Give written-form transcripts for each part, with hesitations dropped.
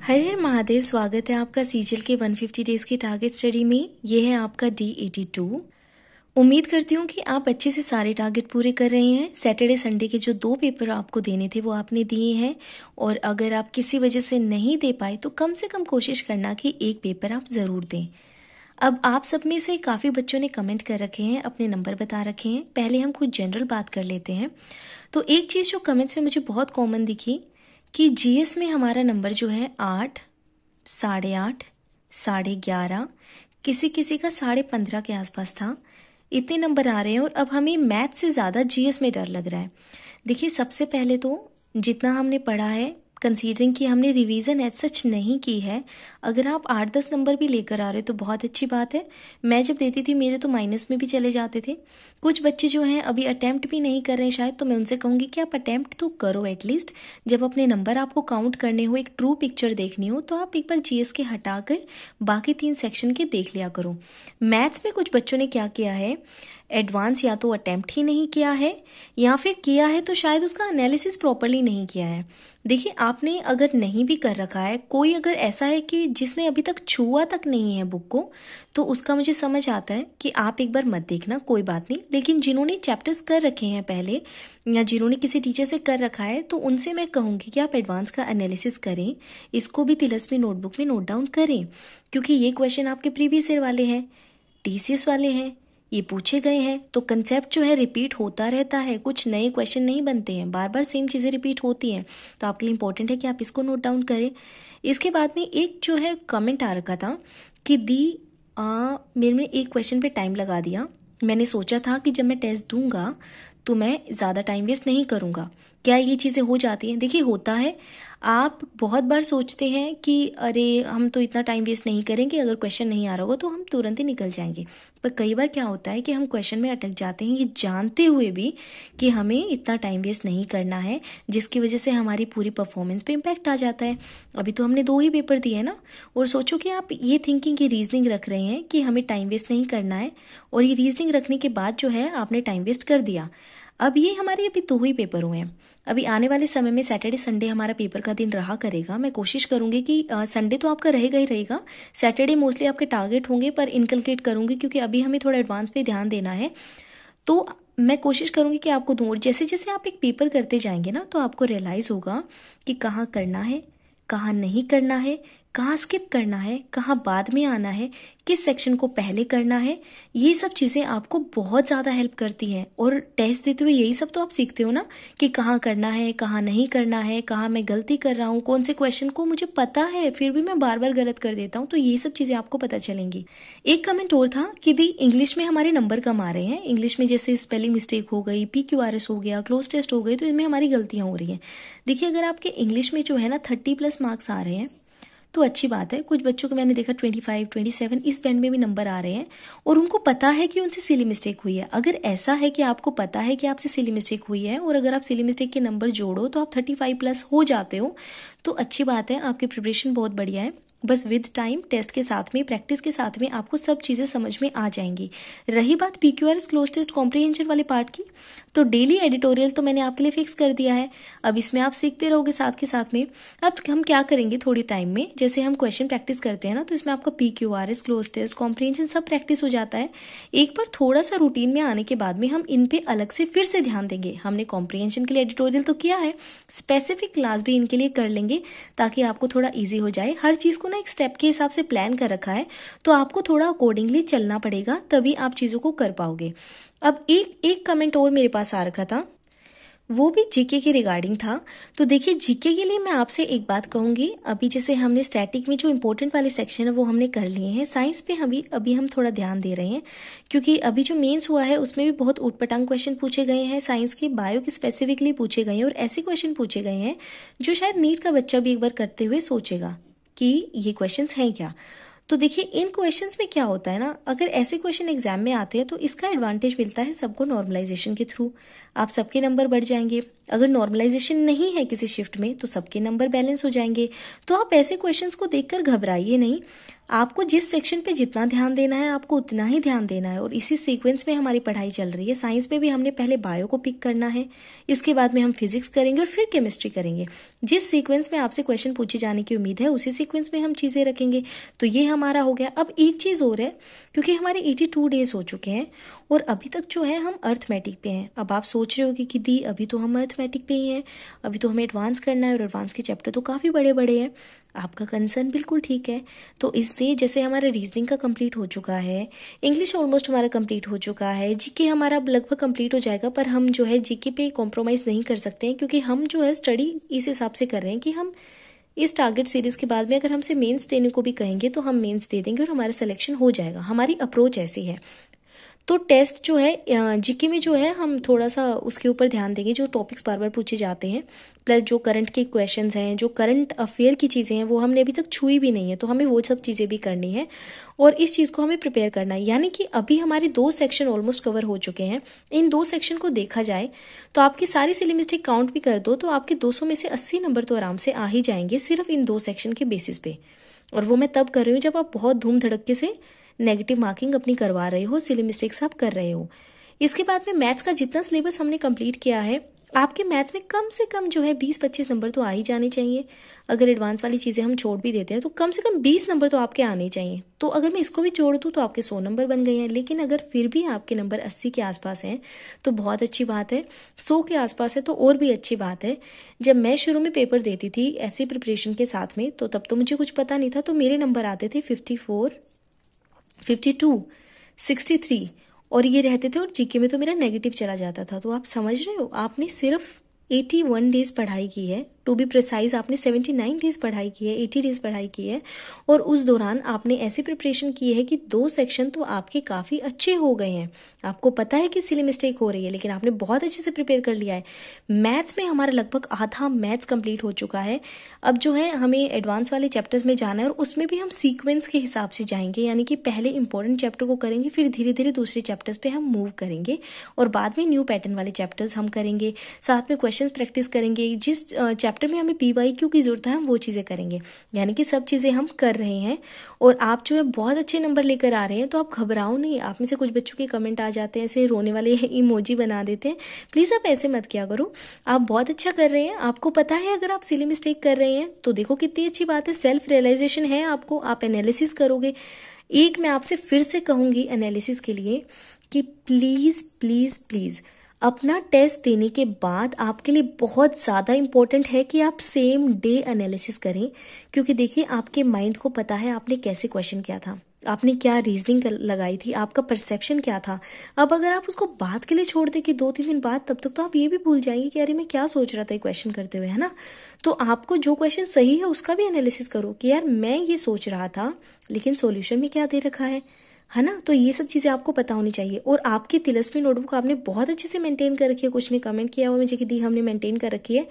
हर हर महादेव। स्वागत है आपका सीजीएल के 150 डेज की टारगेट स्टडी में। ये है आपका D82। उम्मीद करती हूँ कि आप अच्छे से सारे टारगेट पूरे कर रहे हैं। सैटरडे संडे के जो 2 पेपर आपको देने थे वो आपने दिए हैं, और अगर आप किसी वजह से नहीं दे पाए तो कम से कम कोशिश करना कि एक पेपर आप ज़रूर दें। अब आप सब में से काफ़ी बच्चों ने कमेंट कर रखे हैं, अपने नंबर बता रखे हैं। पहले हम कुछ जनरल बात कर लेते हैं। तो एक चीज़ जो कमेंट्स में मुझे बहुत कॉमन दिखी कि जीएस में हमारा नंबर जो है 8, 8.5, 11.5, किसी किसी का 15.5 के आसपास था। इतने नंबर आ रहे हैं और अब हमें मैथ से ज़्यादा जीएस में डर लग रहा है। देखिए, सबसे पहले तो जितना हमने पढ़ा है, कंसीडरिंग कि हमने रिवीजन एज सच नहीं की है, अगर आप 8-10 नंबर भी लेकर आ रहे हो तो बहुत अच्छी बात है। मैं जब देती थी मेरे तो माइनस में भी चले जाते थे। कुछ बच्चे जो हैं अभी अटेम्प्ट भी नहीं कर रहे हैं शायद, तो मैं उनसे कहूँगी कि आप अटेम्प्ट तो करो एटलीस्ट। जब अपने नंबर आपको काउंट करने हो, एक ट्रू पिक्चर देखनी हो, तो आप एक बार जीएस के हटाकर बाकी 3 सेक्शन के देख लिया करो। मैथ्स में कुछ बच्चों ने क्या किया है, एडवांस या तो अटेम्प्ट ही नहीं किया है, या फिर किया है तो शायद उसका एनालिसिस प्रॉपरली नहीं किया है। देखिए, आपने अगर नहीं भी कर रखा है, कोई अगर ऐसा है कि जिसने अभी तक छुआ तक नहीं है बुक को, तो उसका मुझे समझ आता है कि आप एक बार मत देखना, कोई बात नहीं। लेकिन जिन्होंने चैप्टर्स कर रखे हैं पहले, या जिन्होंने किसी टीचर से कर रखा है, तो उनसे मैं कहूँगी कि आप एडवांस का एनालिसिस करें। इसको भी तिलस्मी नोटबुक में नोट डाउन करें, क्योंकि ये क्वेश्चन आपके प्रीवियस ईयर वाले हैं, टीसीएस वाले हैं, ये पूछे गए हैं। तो कंसेप्ट जो है रिपीट होता रहता है, कुछ नए क्वेश्चन नहीं बनते हैं, बार बार सेम चीज़ें रिपीट होती हैं। तो आपके लिए इंपॉर्टेंट है कि आप इसको नोट डाउन करें। इसके बाद में एक जो है कमेंट आ रखा था कि मेरे में एक क्वेश्चन पे टाइम लगा दिया। मैंने सोचा था कि जब मैं टेस्ट दूंगा तो मैं ज़्यादा टाइम वेस्ट नहीं करूँगा। क्या ये चीज़ें हो जाती हैं? देखिए, होता है। आप बहुत बार सोचते हैं कि अरे हम तो इतना टाइम वेस्ट नहीं करेंगे, अगर क्वेश्चन नहीं आ रहा होगा तो हम तुरंत ही निकल जाएंगे। पर कई बार क्या होता है कि हम क्वेश्चन में अटक जाते हैं, ये जानते हुए भी कि हमें इतना टाइम वेस्ट नहीं करना है, जिसकी वजह से हमारी पूरी परफॉर्मेंस पे इम्पैक्ट आ जाता है। अभी तो हमने 2 ही पेपर दिए ना, और सोचो कि आप ये थिंकिंग की रीजनिंग रख रहे हैं कि हमें टाइम वेस्ट नहीं करना है, और ये रीजनिंग रखने के बाद जो है आपने टाइम वेस्ट कर दिया। अब ये हमारे अभी 2 ही पेपर हुए हैं। अभी आने वाले समय में सैटरडे संडे हमारा पेपर का दिन रहा करेगा। मैं कोशिश करूंगी कि संडे तो आपका रहेगा ही रहेगा, सैटरडे मोस्टली आपके टारगेट होंगे, पर इनकलकेट करूंगी क्योंकि अभी हमें थोड़ा एडवांस पे ध्यान देना है। तो मैं कोशिश करूंगी कि आपको दूं, और जैसे जैसे आप एक पेपर करते जाएंगे ना, तो आपको रियलाइज होगा कि कहाँ करना है, कहाँ नहीं करना है, कहाँ स्किप करना है, कहाँ बाद में आना है, किस सेक्शन को पहले करना है। ये सब चीज़ें आपको बहुत ज़्यादा हेल्प करती हैं, और टेस्ट देते हुए यही सब तो आप सीखते हो ना कि कहाँ करना है, कहाँ नहीं करना है, कहाँ मैं गलती कर रहा हूँ, कौन से क्वेश्चन को मुझे पता है फिर भी मैं बार बार गलत कर देता हूँ। तो ये सब चीज़ें आपको पता चलेंगी। एक कमेंट और था कि दी इंग्लिश में हमारे नंबर कम आ रहे हैं। इंग्लिश में जैसे स्पेलिंग मिस्टेक हो गई, PQRS हो गया, क्लोज टेस्ट हो गई, तो इनमें हमारी गलतियाँ हो रही हैं। देखिए, अगर आपके इंग्लिश में जो है ना 30+ मार्क्स आ रहे हैं तो अच्छी बात है। कुछ बच्चों को मैंने देखा 25, 27 इस बैंड में भी नंबर आ रहे हैं, और उनको पता है कि उनसे सिली मिस्टेक हुई है। अगर ऐसा है कि आपको पता है कि आपसे सिली मिस्टेक हुई है, और अगर आप सिली मिस्टेक के नंबर जोड़ो तो आप 35+ हो जाते हो, तो अच्छी बात है, आपकी प्रिपरेशन बहुत बढ़िया है। बस विद टाइम, टेस्ट के साथ में, प्रैक्टिस के साथ में आपको सब चीज़ें समझ में आ जाएंगी। रही बात PQRS क्लोज टेस्ट कॉम्प्रिहेंशन वाले पार्ट की, तो डेली एडिटोरियल तो मैंने आपके लिए फिक्स कर दिया है। अब इसमें आप सीखते रहोगे साथ के साथ में। अब हम क्या करेंगे थोड़ी टाइम में, जैसे हम क्वेश्चन प्रैक्टिस करते हैं ना, तो इसमें आपका PQRS क्लोज टेस्ट कॉम्प्रिहेंशन सब प्रैक्टिस हो जाता है। एक बार थोड़ा सा रूटीन में आने के बाद में हम इन पे अलग से फिर से ध्यान देंगे। हमने कॉम्प्रिहेंशन के लिए एडिटोरियल तो किया है, स्पेसिफिक क्लास भी इनके लिए कर लेंगे ताकि आपको थोड़ा ईजी हो जाए। हर चीज को ना एक स्टेप के हिसाब से प्लान कर रखा है, तो आपको थोड़ा अकॉर्डिंगली चलना पड़ेगा, तभी आप चीजों को कर पाओगे। अब एक कमेंट और मेरे पास आ रखा था, वो भी जीके के रिगार्डिंग था। तो देखिए, जीके के लिए मैं आपसे एक बात कहूंगी। अभी जैसे हमने स्टैटिक में जो इंपॉर्टेंट वाले सेक्शन है वो हमने कर लिए हैं। साइंस पे अभी हम थोड़ा ध्यान दे रहे हैं, क्योंकि अभी जो मेंस हुआ है उसमें भी बहुत उटपटांग क्वेश्चन पूछे गए हैं। साइंस के बायो के स्पेसिफिकली पूछे गए हैं, और ऐसे क्वेश्चन पूछे गए हैं जो शायद नीट का बच्चा भी एक बार करते हुए सोचेगा कि ये क्वेश्चंस हैं क्या। तो देखिए, इन क्वेश्चंस में क्या होता है ना, अगर ऐसे क्वेश्चन एग्जाम में आते हैं तो इसका एडवांटेज मिलता है सबको नॉर्मलाइजेशन के थ्रू। आप सबके नंबर बढ़ जाएंगे। अगर नॉर्मलाइजेशन नहीं है किसी शिफ्ट में तो सबके नंबर बैलेंस हो जाएंगे। तो आप ऐसे क्वेश्चंस को देखकर घबराइए नहीं। आपको जिस सेक्शन पे जितना ध्यान देना है आपको उतना ही ध्यान देना है, और इसी सीक्वेंस में हमारी पढ़ाई चल रही है। साइंस में भी हमने पहले बायो को पिक करना है, इसके बाद में हम फिजिक्स करेंगे और फिर केमिस्ट्री करेंगे। जिस सीक्वेंस में आपसे क्वेश्चन पूछे जाने की उम्मीद है उसी सीक्वेंस में हम चीजें रखेंगे। तो ये हमारा हो गया। अब एक चीज और है, क्योंकि हमारे 82 डेज हो चुके हैं और अभी तक जो है हम अर्थमेटिक पे हैं। अब आप सोच रहे हो कि दी अभी तो हम अर्थमेटिक पे ही हैं, अभी तो हमें एडवांस करना है और एडवांस के चैप्टर तो काफी बड़े बड़े हैं। आपका कंसर्न बिल्कुल ठीक है। तो इसलिए जैसे हमारा रीजनिंग का कंप्लीट हो चुका है, इंग्लिश ऑलमोस्ट हमारा कंप्लीट हो चुका है, जीके हमारा लगभग कंप्लीट हो जाएगा, पर हम जो है जीके पे कॉम्प्रोमाइज नहीं कर सकते हैं, क्योंकि हम जो है स्टडी इस हिसाब से कर रहे हैं कि हम इस टारगेट सीरीज के बाद में अगर हमसे मेंस देने को भी कहेंगे तो हम मेंस दे देंगे और हमारा सिलेक्शन हो जाएगा। हमारी अप्रोच ऐसी है। तो टेस्ट जो है जीके में जो है हम थोड़ा सा उसके ऊपर ध्यान देंगे, जो टॉपिक्स बार बार पूछे जाते हैं, प्लस जो करंट के क्वेश्चंस हैं, जो करंट अफेयर की चीज़ें हैं वो हमने अभी तक छुई भी नहीं है, तो हमें वो सब चीज़ें भी करनी है और इस चीज़ को हमें प्रिपेयर करना है। यानी कि अभी हमारे 2 सेक्शन ऑलमोस्ट कवर हो चुके हैं। इन 2 सेक्शन को देखा जाए तो आपकी सारी सिली मिस्टेक काउंट भी कर दो तो आपके 200 में से 80 नंबर तो आराम से आ ही जाएंगे, सिर्फ इन 2 सेक्शन के बेसिस पे। और वो मैं तब कर रही हूँ जब आप बहुत धूम धड़क्के से नेगेटिव मार्किंग अपनी करवा रहे हो, सिली मिस्टेक्स आप कर रहे हो। इसके बाद में मैथ्स का जितना सिलेबस हमने कंप्लीट किया है, आपके मैथ्स में कम से कम जो है 20-25 नंबर तो आ ही जाने चाहिए। अगर एडवांस वाली चीजें हम छोड़ भी देते हैं तो कम से कम 20 नंबर तो आपके आने चाहिए। तो अगर मैं इसको भी जोड़ दूं तो आपके 100 नंबर बन गए हैं। लेकिन अगर फिर भी आपके नंबर 80 के आसपास हैं तो बहुत अच्छी बात है, 100 के आसपास है तो और भी अच्छी बात है। जब मैं शुरू में पेपर देती थी ऐसी प्रिपरेशन के साथ में, तो तब तो मुझे कुछ पता नहीं था, तो मेरे नंबर आते थे 54, 52, 63 और ये रहते थे, और जीके में तो मेरा नेगेटिव चला जाता था। तो आप समझ रहे हो, आपने सिर्फ 81 डेज पढ़ाई की है, टू बी प्रिसाइज आपने 79 डेज पढ़ाई की है, 80 डेज पढ़ाई की है, और उस दौरान आपने ऐसी प्रिपरेशन की है कि 2 सेक्शन तो आपके काफी अच्छे हो गए हैं। आपको पता है कि सिली मिस्टेक हो रही है, लेकिन आपने बहुत अच्छे से प्रिपेयर कर लिया है। मैथ्स में हमारा लगभग आधा मैथ्स कंप्लीट हो चुका है। अब जो है हमें एडवांस वाले चैप्टर्स में जाना है, और उसमें भी हम सीक्वेंस के हिसाब से जाएंगे, यानी कि पहले इंपॉर्टेंट चैप्टर को करेंगे, फिर धीरे धीरे दूसरे चैप्टर्स पे हम मूव करेंगे, और बाद में न्यू पैटर्न वाले चैप्टर्स हम करेंगे। साथ में क्वेश्चंस प्रैक्टिस करेंगे, जिस चैप्टर में हमें PYQ की जरूरत है हम वो चीजें करेंगे। यानी कि सब चीजें हम कर रहे हैं, और आप जो है बहुत अच्छे नंबर लेकर आ रहे हैं, तो आप घबराओ नहीं। आप में से कुछ बच्चों के कमेंट आ जाते हैं, ऐसे रोने वाले इमोजी बना देते हैं, प्लीज आप ऐसे मत किया करो। आप बहुत अच्छा कर रहे हैं, आपको पता है अगर आप सिली मिस्टेक कर रहे हैं तो देखो कितनी अच्छी बात है, सेल्फ रियलाइजेशन है आपको, आप एनालिसिस करोगे। एक मैं आपसे फिर से कहूंगी एनालिसिस के लिए कि प्लीज प्लीज प्लीज अपना टेस्ट देने के बाद आपके लिए बहुत ज्यादा इंपॉर्टेंट है कि आप सेम डे एनालिसिस करें, क्योंकि देखिए आपके माइंड को पता है आपने कैसे क्वेश्चन किया था, आपने क्या रीजनिंग लगाई थी, आपका परसेप्शन क्या था। अब अगर आप उसको बात के लिए छोड़ दे कि 2-3 दिन बाद, तब तक तो आप ये भी भूल जाएंगे कि अरे मैं क्या सोच रहा था क्वेश्चन करते हुए, है ना। तो आपको जो क्वेश्चन सही है उसका भी एनालिसिस करो कि यार मैं ये सोच रहा था लेकिन सॉल्यूशन में क्या दे रखा है ना। तो ये सब चीजें आपको पता होनी चाहिए। और आपकी तिलस्मी नोटबुक आपने बहुत अच्छे से मेंटेन कर रखी है, कुछ ने कमेंट किया हुआ मुझे कि दी हमने मेंटेन कर रखी है।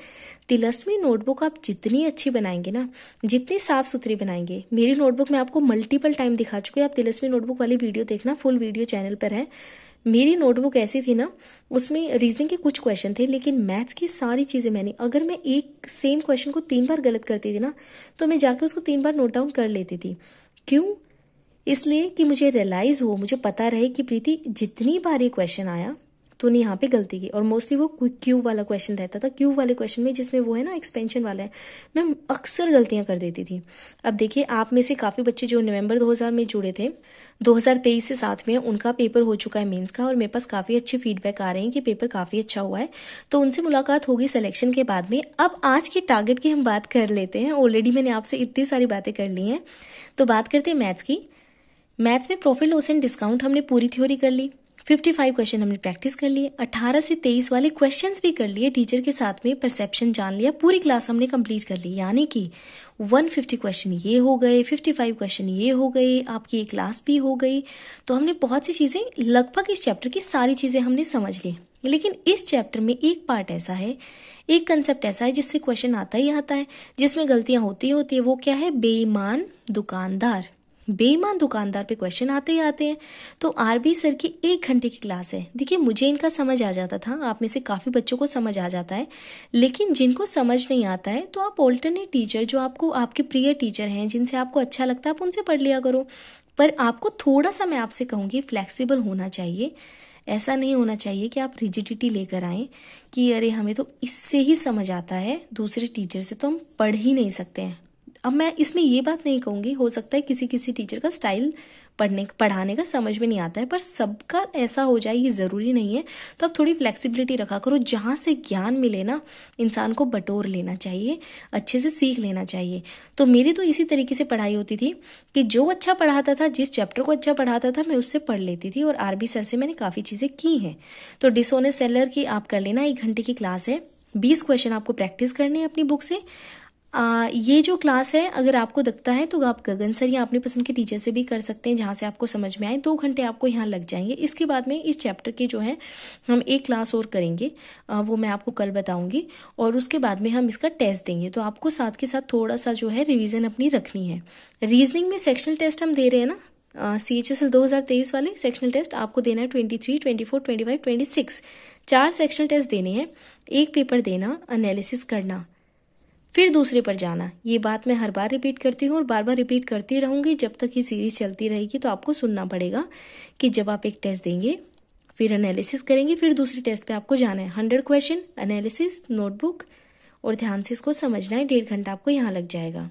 तिलस्मी नोटबुक आप जितनी अच्छी बनाएंगे ना, जितनी साफ सुथरी बनाएंगे, मेरी नोटबुक में आपको मल्टीपल टाइम दिखा चुके हैं, आप तिलस्मी नोटबुक वाली वीडियो देखना, फुल वीडियो चैनल पर है। मेरी नोटबुक ऐसी थी ना, उसमें रीजनिंग के कुछ क्वेश्चन थे, लेकिन मैथ्स की सारी चीजें मैंने, अगर मैं एक सेम क्वेश्चन को 3 बार गलत करती थी ना, तो मैं जाके उसको 3 बार नोट डाउन कर लेती थी। क्यों? इसलिए कि मुझे रियलाइज हो, मुझे पता रहे कि प्रीति जितनी बार ये क्वेश्चन आया तूने यहाँ पे गलती की। और मोस्टली वो क्यूब वाला क्वेश्चन रहता था, क्यूब वाले क्वेश्चन में जिसमें वो है ना एक्सपेंशन वाला है, मैं अक्सर गलतियां कर देती थी। अब देखिए आप में से काफी बच्चे जो नवंबर 2000 में जुड़े थे, 2023 से साथ में, उनका पेपर हो चुका है मेंस का, और मेरे पास काफी अच्छे फीडबैक आ रहे हैं कि पेपर काफी अच्छा हुआ है। तो उनसे मुलाकात होगी सिलेक्शन के बाद में। अब आज के टारगेट की हम बात कर लेते हैं। ऑलरेडी मैंने आपसे इतनी सारी बातें कर ली हैं, तो बात करते हैं मैथ्स की। मैथ्स में प्रॉफिट लॉस एंड डिस्काउंट हमने पूरी थ्योरी कर ली, 55 क्वेश्चन हमने प्रैक्टिस कर लिए, 18 से 23 वाले क्वेश्चंस भी कर लिए, टीचर के साथ में परसेप्शन जान लिया, पूरी क्लास हमने कंप्लीट कर ली। यानी कि 150 क्वेश्चन ये हो गए, 55 क्वेश्चन ये हो गए, आपकी एक क्लास भी हो गई। तो हमने बहुत सी चीजें, लगभग इस चैप्टर की सारी चीजें हमने समझ ली। लेकिन इस चैप्टर में एक पार्ट ऐसा है, एक कंसेप्ट ऐसा है जिससे क्वेश्चन आता ही आता है, जिसमें गलतियां होती है। वो क्या है? बेईमान दुकानदार। बेईमान दुकानदार पे क्वेश्चन आते ही आते हैं। तो आरबी सर की 1 घंटे की क्लास है। देखिए मुझे इनका समझ आ जाता था, आप में से काफ़ी बच्चों को समझ आ जाता है, लेकिन जिनको समझ नहीं आता है तो आप ऑल्टरनेट टीचर, जो आपको आपके प्रिय टीचर हैं, जिनसे आपको अच्छा लगता है, आप उनसे पढ़ लिया करो। पर आपको थोड़ा सा, मैं आपसे कहूँगी, फ्लेक्सिबल होना चाहिए। ऐसा नहीं होना चाहिए कि आप रिजिडिटी लेकर आएँ कि अरे हमें तो इससे ही समझ आता है, दूसरे टीचर से तो हम पढ़ ही नहीं सकते हैं। अब मैं इसमें ये बात नहीं कहूँगी, हो सकता है किसी किसी टीचर का स्टाइल पढ़ाने का समझ में नहीं आता है, पर सबका ऐसा हो जाए ये ज़रूरी नहीं है। तो आप थोड़ी फ्लेक्सिबिलिटी रखा करो, जहाँ से ज्ञान मिले ना इंसान को बटोर लेना चाहिए, अच्छे से सीख लेना चाहिए। तो मेरी तो इसी तरीके से पढ़ाई होती थी कि जो अच्छा पढ़ाता था, जिस चैप्टर को अच्छा पढ़ाता था, मैं उससे पढ़ लेती थी। और आरबी सर से मैंने काफ़ी चीज़ें की हैं। तो डिसऑनेस्ट सेलर की आप कर लेना, 1 घंटे की क्लास है, 20 क्वेश्चन आपको प्रैक्टिस करने हैं अपनी बुक से। ये जो क्लास है, अगर आपको लगता है तो आप गगन सर या अपने पसंद के टीचर से भी कर सकते हैं, जहाँ से आपको समझ में आए। 2 घंटे आपको यहाँ लग जाएंगे। इसके बाद में इस चैप्टर के जो है हम एक क्लास और करेंगे, वो मैं आपको कल बताऊंगी। और उसके बाद में हम इसका टेस्ट देंगे। तो आपको साथ के साथ थोड़ा सा जो है रिविजन अपनी रखनी है। रीजनिंग में सेक्शनल टेस्ट हम दे रहे हैं ना, CHSL 2023 वाले सेक्शनल टेस्ट आपको देना है 23, 24, 25, 26। 4 सेक्शनल टेस्ट देने हैं, एक पेपर देना, एनालिसिस करना, फिर दूसरे पर जाना। ये बात मैं हर बार रिपीट करती हूँ और बार बार रिपीट करती रहूँगी जब तक ये सीरीज चलती रहेगी। तो आपको सुनना पड़ेगा कि जब आप एक टेस्ट देंगे, फिर एनालिसिस करेंगे, फिर दूसरे टेस्ट पे आपको जाना है। 100 क्वेश्चन, एनालिसिस, नोटबुक, और ध्यान से इसको समझना है। 1.5 घंटा आपको यहाँ लग जाएगा।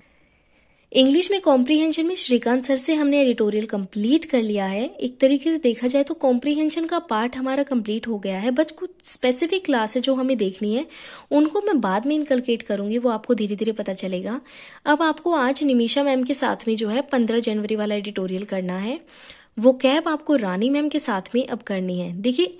इंग्लिश में कॉम्प्रीहेंशन में श्रीकांत सर से हमने एडिटोरियल कंप्लीट कर लिया है। एक तरीके से देखा जाए तो कॉम्प्रीहेंशन का पार्ट हमारा कंप्लीट हो गया है। बस कुछ स्पेसिफिक क्लास है जो हमें देखनी है, उनको मैं बाद में इनकलकेट करूंगी, वो आपको धीरे धीरे पता चलेगा। अब आपको आज निमिषा मैम के साथ में जो है 15 जनवरी वाला एडिटोरियल करना है। वो कैब आपको रानी मैम के साथ में अब करनी है। देखिए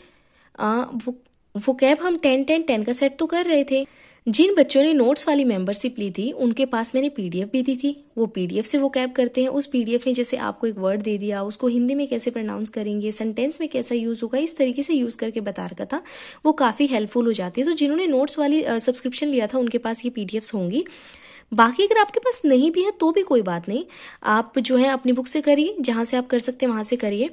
वो कैब हम 10-10-10 का सेट तो कर रहे थे। जिन बच्चों ने नोट्स वाली मेंबरशिप ली थी उनके पास मैंने PDF भी दी थी, वो PDF से वो कैब करते हैं। उस PDF में जैसे आपको एक वर्ड दे दिया, उसको हिंदी में कैसे प्रोनाउंस करेंगे, सेंटेंस में कैसा यूज होगा, इस तरीके से यूज करके बता रखा था। वो काफी हेल्पफुल हो जाती है। तो जिन्होंने नोट्स वाली सब्सक्रिप्शन लिया था उनके पास ये PDFs होंगी। बाकी अगर आपके पास नहीं भी है तो भी कोई बात नहीं, आप जो है अपनी बुक से करिए, जहां से आप कर सकते हैं वहां से करिए।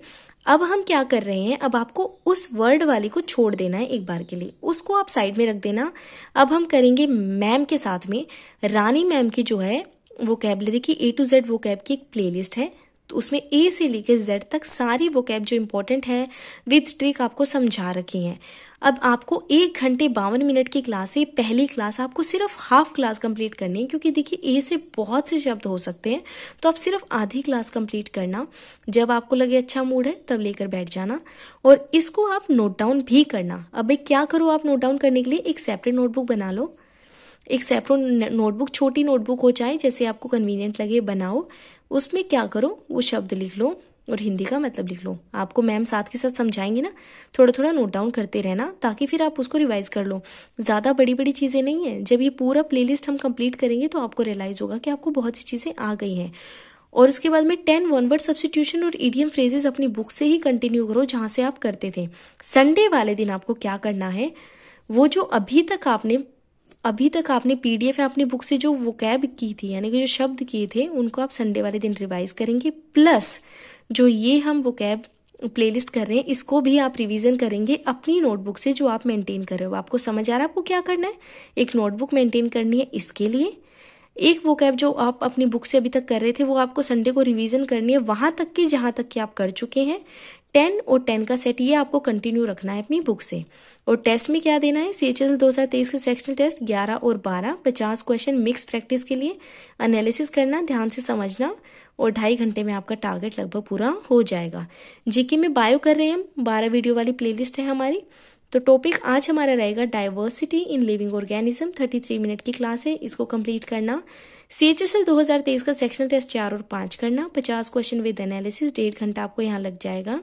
अब हम क्या कर रहे हैं, अब आपको उस वर्ड वाली को छोड़ देना है एक बार के लिए, उसको आप साइड में रख देना। अब हम करेंगे मैम के साथ में, रानी मैम की जो है वोकैबुलरी की A to Z वोकैब की एक प्लेलिस्ट है। तो उसमें A से लेकर Z तक सारी वोकैब जो इंपॉर्टेंट है विद ट्रिक आपको समझा रखी है। अब आपको 1 घंटे 52 मिनट की क्लास है। पहली क्लास आपको सिर्फ हाफ क्लास कंप्लीट करनी है, क्योंकि देखिए A से बहुत से शब्द हो सकते हैं, तो आप सिर्फ आधी क्लास कंप्लीट करना। जब आपको लगे अच्छा मूड है तब लेकर बैठ जाना, और इसको आप नोट डाउन भी करना। अब एक क्या करो, आप नोट डाउन करने के लिए एक सेपरेट नोटबुक बना लो। एक सेपरेट नोटबुक, छोटी नोटबुक हो चाहे, जैसे आपको कन्वीनियंट लगे बनाओ। उसमें क्या करो, वो शब्द लिख लो और हिंदी का मतलब लिख लो। आपको मैम साथ के साथ समझाएंगे ना, थोड़ा थोड़ा नोट डाउन करते रहना, ताकि फिर आप उसको रिवाइज कर लो। ज्यादा बड़ी बड़ी चीजें नहीं है। जब ये पूरा प्लेलिस्ट हम कंप्लीट करेंगे तो आपको रियलाइज होगा कि आपको बहुत सी चीजें आ गई हैं। और उसके बाद में 10 वन वर्ड सब्स्टिट्यूशन और इडियम फ्रेजेस अपनी बुक से ही कंटिन्यू करो, जहां से आप करते थे। संडे वाले दिन आपको क्या करना है, वो जो अभी तक आपने PDF या अपनी बुक से जो वोकैब की थी, यानी कि जो शब्द किए थे, उनको आप संडे वाले दिन रिवाइज करेंगे। प्लस जो ये हम वोकैब प्लेलिस्ट कर रहे हैं, इसको भी आप रिवीजन करेंगे अपनी नोटबुक से जो आप मेंटेन कर रहे हो। आपको समझ आ रहा है आपको क्या करना है, एक नोटबुक मेंटेन करनी है इसके लिए। एक वोकैब जो आप अपनी बुक से अभी तक कर रहे थे वो आपको संडे को रिवीजन करनी है, वहां तक की जहां तक कि आप कर चुके हैं। 10 और 10 का सेट ये आपको कंटिन्यू रखना है अपनी बुक से। और टेस्ट में क्या देना है, CHSL 2023 के सेक्शनल टेस्ट 11 और 12, 50 क्वेश्चन मिक्स प्रैक्टिस के लिए। एनालिसिस करना, ध्यान से समझना, और 2.5 घंटे में आपका टारगेट लगभग पूरा हो जाएगा। जीके में बायो कर रहे हैं हम, 12 वीडियो वाली प्लेलिस्ट है हमारी। तो टॉपिक आज हमारा रहेगा diversity in living organism. 33 minute की क्लास है, इसको कंप्लीट करना। CHSL 2023 का सेक्शनल टेस्ट 4 और 5 करना, 50 क्वेश्चन विद एनालिसिस, 1.5 घंटा आपको यहाँ लग जाएगा।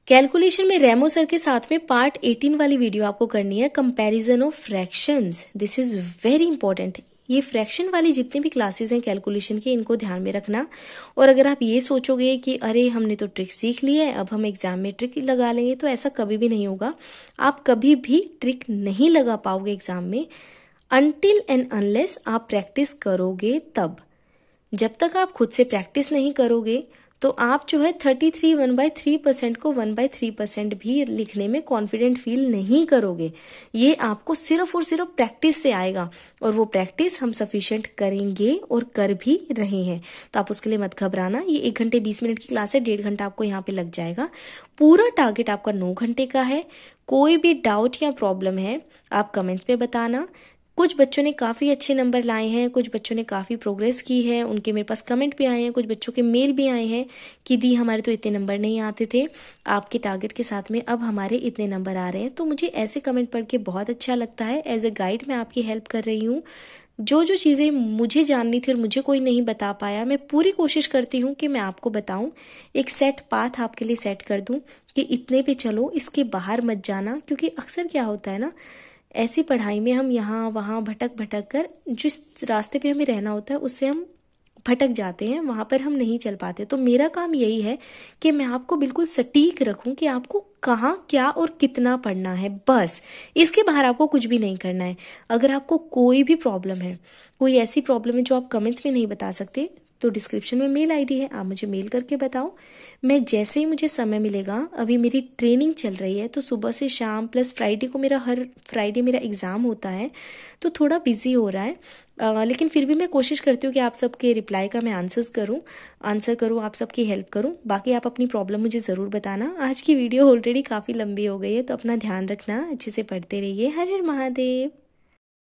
कैलकुलेशन में रेमो सर के साथ में पार्ट 18 वाली वीडियो आपको करनी है, comparison of fractions. This is very important. ये फ्रैक्शन वाली जितनी भी क्लासेस हैं कैलकुलेशन की, इनको ध्यान में रखना। और अगर आप ये सोचोगे कि अरे हमने तो ट्रिक सीख ली है, अब हम एग्जाम में ट्रिक लगा लेंगे, तो ऐसा कभी भी नहीं होगा। आप कभी भी ट्रिक नहीं लगा पाओगे एग्जाम में, अनटिल एंड अनलेस आप प्रैक्टिस करोगे तब। जब तक आप खुद से प्रैक्टिस नहीं करोगे तो आप जो है 33 1/3% को 1/3% भी लिखने में कॉन्फिडेंट फील नहीं करोगे। ये आपको सिर्फ और सिर्फ प्रैक्टिस से आएगा, और वो प्रैक्टिस हम सफिशिएंट करेंगे और कर भी रहे हैं। तो आप उसके लिए मत घबराना। ये 1 घंटे 20 मिनट की क्लास है, 1.5 घंटा आपको यहाँ पे लग जाएगा। पूरा टारगेट आपका 9 घंटे का है। कोई भी डाउट या प्रॉब्लम है आप कमेंट्स में बताना। कुछ बच्चों ने काफ़ी अच्छे नंबर लाए हैं, कुछ बच्चों ने काफ़ी प्रोग्रेस की है, उनके मेरे पास कमेंट भी आए हैं, कुछ बच्चों के मेल भी आए हैं कि दी हमारे तो इतने नंबर नहीं आते थे, आपके टारगेट के साथ में अब हमारे इतने नंबर आ रहे हैं। तो मुझे ऐसे कमेंट पढ़ के बहुत अच्छा लगता है। एज ए गाइड मैं आपकी हेल्प कर रही हूँ। जो जो चीज़ें मुझे जाननी थी और मुझे कोई नहीं बता पाया, मैं पूरी कोशिश करती हूँ कि मैं आपको बताऊं, एक सेट पाथ आपके लिए सेट कर दूं कि इतने पे चलो, इसके बाहर मत जाना। क्योंकि अक्सर क्या होता है ना, ऐसी पढ़ाई में हम यहाँ वहाँ भटक भटक कर जिस रास्ते पे हमें रहना होता है उससे हम भटक जाते हैं, वहां पर हम नहीं चल पाते। तो मेरा काम यही है कि मैं आपको बिल्कुल सटीक रखूं कि आपको कहाँ क्या और कितना पढ़ना है, बस इसके बाहर आपको कुछ भी नहीं करना है। अगर आपको कोई भी प्रॉब्लम है, कोई ऐसी प्रॉब्लम है जो आप कमेंट्स में नहीं बता सकते, तो डिस्क्रिप्शन में मेल आईडी है, आप मुझे मेल करके बताओ। मैं जैसे ही मुझे समय मिलेगा, अभी मेरी ट्रेनिंग चल रही है तो सुबह से शाम प्लस फ्राइडे को हर फ्राइडे मेरा एग्जाम होता है, तो थोड़ा बिजी हो रहा है। लेकिन फिर भी मैं कोशिश करती हूँ कि आप सबके रिप्लाई का मैं आंसर करूँ, आप सबकी हेल्प करूँ। बाकी आप अपनी प्रॉब्लम मुझे ज़रूर बताना। आज की वीडियो ऑलरेडी काफ़ी लंबी हो गई है, तो अपना ध्यान रखना, अच्छे से पढ़ते रहिए। हर हर महादेव।